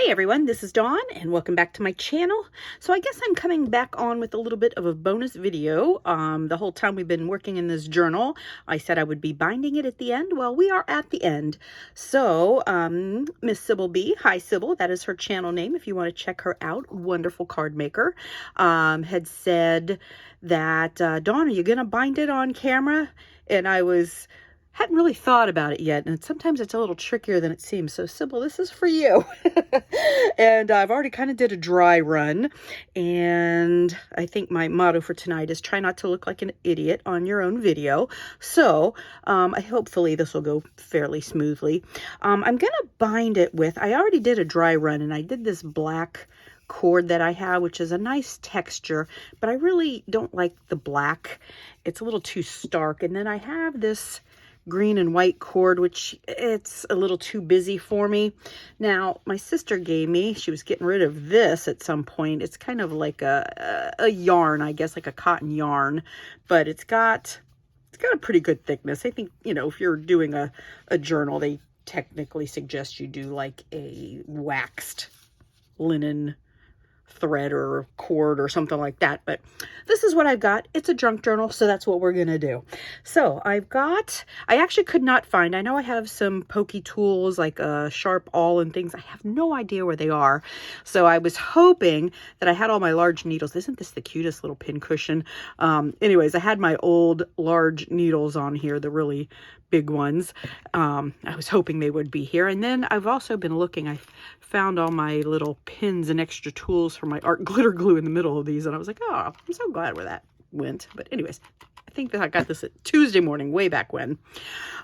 Hey everyone, this is Dawn and welcome back to my channel. So I guess I'm coming back on with a little bit of a bonus video. The whole time we've been working in this journal, I said I would be binding it at the end. Well, we are at the end. So Miss Sybil B, hi Sybil, that is her channel name if you want to check her out, wonderful card maker, had said that, Dawn, are you going to bind it on camera? And I hadn't really thought about it yet, and sometimes it's a little trickier than it seems. So Sybil, this is for you. And I've already kind of did a dry run, and I think my motto for tonight is try not to look like an idiot on your own video. So hopefully this will go fairly smoothly. I'm gonna bind it with, I already did a dry run, and I did this black cord that I have, which is a nice texture, but I really don't like the black. It's a little too stark. And then I have this green and white cord, which it's a little too busy for me. Now, my sister gave me, she was getting rid of this at some point. It's kind of like a yarn, I guess, like a cotton yarn, but it's got a pretty good thickness. I think, you know, if you're doing a journal, they technically suggest you do like a waxed linen thread or cord or something like that, but this is what I've got. It's a junk journal, so that's what we're gonna do. So I actually could not find, I know I have some pokey tools like a sharp awl and things. I have no idea where they are, so I was hoping that I had all my large needles. Isn't this the cutest little pin cushion? Anyways, I had my old large needles on here, the really big ones. I was hoping they would be here. And then I've also been looking, I found all my little pins and extra tools for my art glitter glue in the middle of these, and I was like, oh, I'm so glad where that went. But anyways, I think that I got this at Tuesday morning, way back when.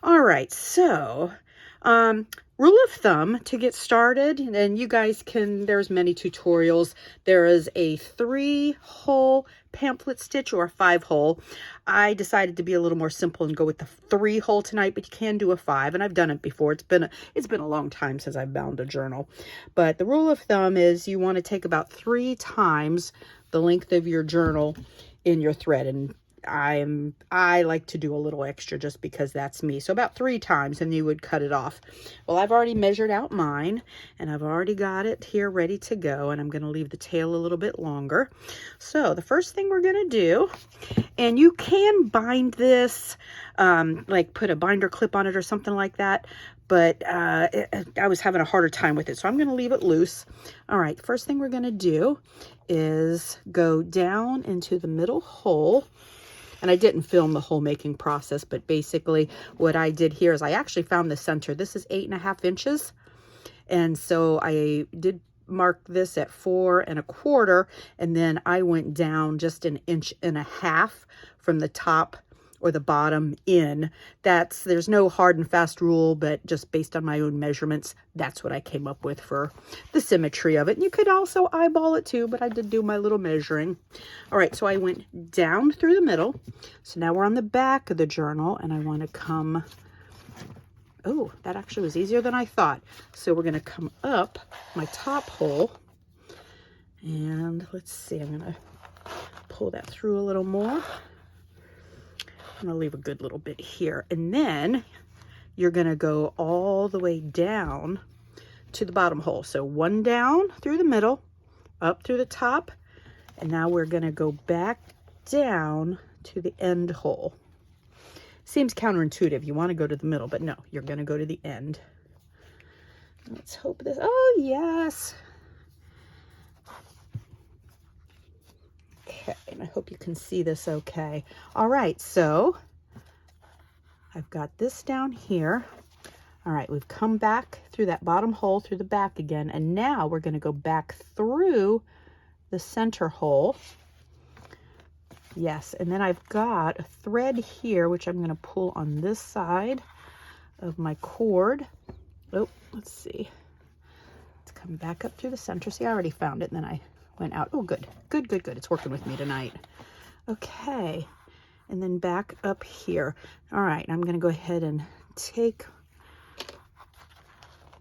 All right, so rule of thumb to get started, and you guys can, there's many tutorials. There is a 3-hole pamphlet stitch or a 5-hole. I decided to be a little more simple and go with the 3-hole tonight, but you can do a 5, and I've done it before. It's been a long time since I've bound a journal. But the rule of thumb is you want to take about 3 times the length of your journal in your thread, and I like to do a little extra just because that's me. So about 3 times, and you would cut it off. Well, I've already measured out mine, and I've already got it here ready to go, and I'm going to leave the tail a little bit longer. So the first thing we're going to do, and you can bind this, like put a binder clip on it or something like that, but I was having a harder time with it, so I'm going to leave it loose. All right, first thing we're going to do is go down into the middle hole. And I didn't film the hole making process, but basically what I did here is I actually found the center. This is 8.5 inches. And so I did mark this at 4 1/4, and then I went down just 1.5 inches from the top or the bottom in. There's no hard and fast rule, but just based on my own measurements, that's what I came up with for the symmetry of it. And you could also eyeball it too, but I did do my little measuring. All right, so I went down through the middle. So now we're on the back of the journal, and I want to come, oh, that actually was easier than I thought. So we're going to come up my top hole, and let's see, I'm going to pull that through a little more. I'm going to leave a good little bit here, and then you're going to go all the way down to the bottom hole. So 1 down through the middle, up through the top, and now we're going to go back down to the end hole. Seems counterintuitive. You want to go to the middle, but no, you're going to go to the end. Let's hope this, oh yes. Okay, and I hope you can see this okay. All right, so I've got this down here. All right, we've come back through that bottom hole, through the back again, and now we're going to go back through the center hole. Yes, and then I've got a thread here, which I'm going to pull on this side of my cord. Oh, let's see. Let's come back up through the center. See, I already found it, and then I went out. Oh, good. Good, good, good. It's working with me tonight. Okay. And then back up here. All right. I'm going to go ahead and take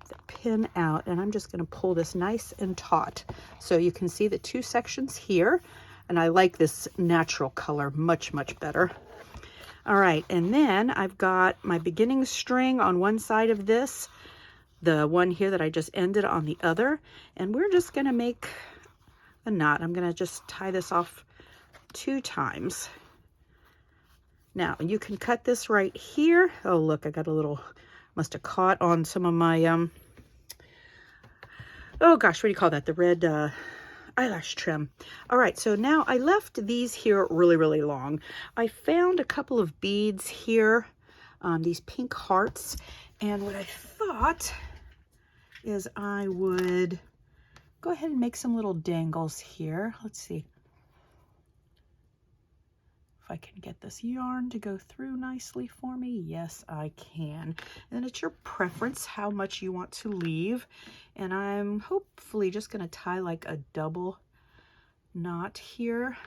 the pin out, and I'm just going to pull this nice and taut. So you can see the 2 sections here, and I like this natural color much, much better. All right. And then I've got my beginning string on one side of this, the one here that I just ended on the other, and we're just gonna make a knot. I'm gonna just tie this off 2 times. Now you can cut this right here. Oh look, I got a little, must have caught on some of my oh gosh, what do you call that, the red eyelash trim. All right, so now I left these here really long. I found a couple of beads here, these pink hearts, and what I thought is I would go ahead and make some little dangles here. Let's see if I can get this yarn to go through nicely for me. Yes, I can. And it's your preference how much you want to leave. And I'm hopefully just going to tie like a double knot here.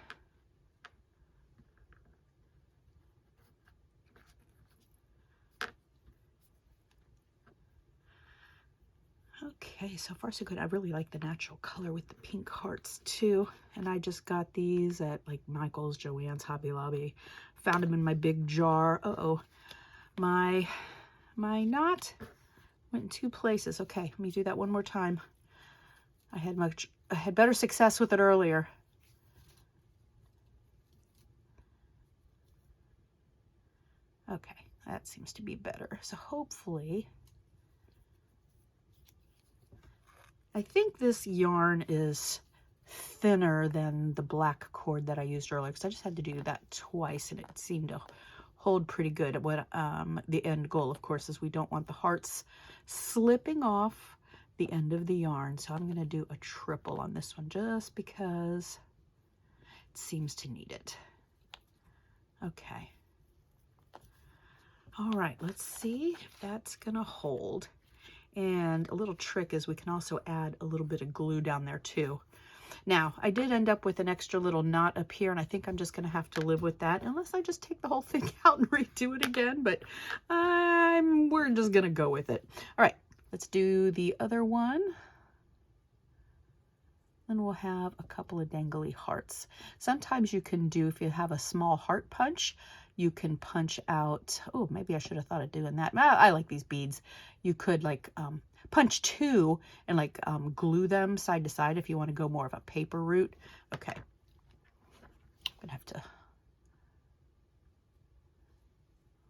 Okay, so far so good. I really like the natural color with the pink hearts too. And I just got these at like Michael's, Joann's, Hobby Lobby. Found them in my big jar. Uh-oh, my knot went in 2 places. Okay, let me do that one more time. I had better success with it earlier. Okay, that seems to be better. So hopefully, I think this yarn is thinner than the black cord that I used earlier, because I just had to do that twice and it seemed to hold pretty good. What the end goal, of course, is we don't want the hearts slipping off the end of the yarn. So I'm going to do a triple on this one just because it seems to need it. Okay. All right, let's see if that's going to hold. And a little trick is we can also add a little bit of glue down there too. Now, I did end up with an extra little knot up here, and I think I'm just going to have to live with that unless I just take the whole thing out and redo it again, but we're just going to go with it. All right, let's do the other one. Then we'll have a couple of dangly hearts. Sometimes you can do, if you have a small heart punch, you can punch out, oh, maybe I should have thought of doing that. I like these beads. You could like punch 2 and like glue them side to side if you want to go more of a paper route. Okay. I'm gonna have to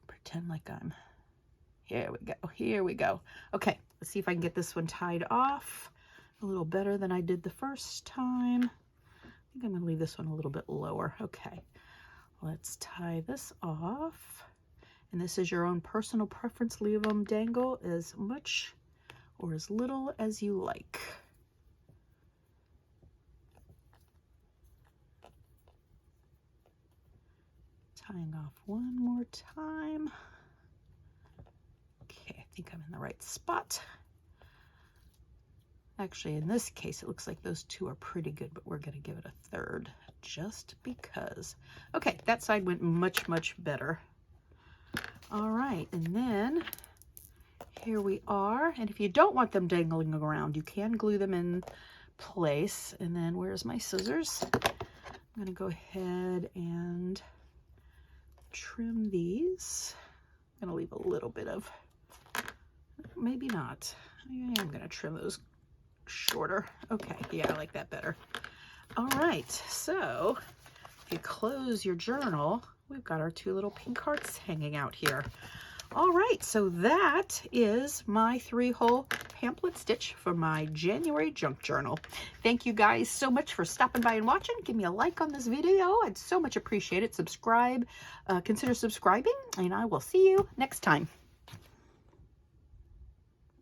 pretend like I'm, here we go. Okay, let's see if I can get this one tied off a little better than I did the first time. I think I'm gonna leave this one a little bit lower. Okay. Let's tie this off, and this is your own personal preference. Leave them dangle as much or as little as you like. Tying off one more time. Okay, I think I'm in the right spot. Actually, in this case, it looks like those 2 are pretty good, but we're going to give it a 3rd just because. Okay, that side went much better. All right, and then here we are. And if you don't want them dangling around, you can glue them in place. And then where's my scissors? I'm going to go ahead and trim these. I'm going to leave a little bit of, maybe not. I'm going to trim those shorter. Okay, yeah, I like that better. All right, so if you close your journal, we've got our 2 little pink hearts hanging out here. All right, so that is my 3-hole pamphlet stitch for my January junk journal. Thank you guys so much for stopping by and watching. Give me a like on this video. I'd so much appreciate it. Subscribe, consider subscribing, and I will see you next time.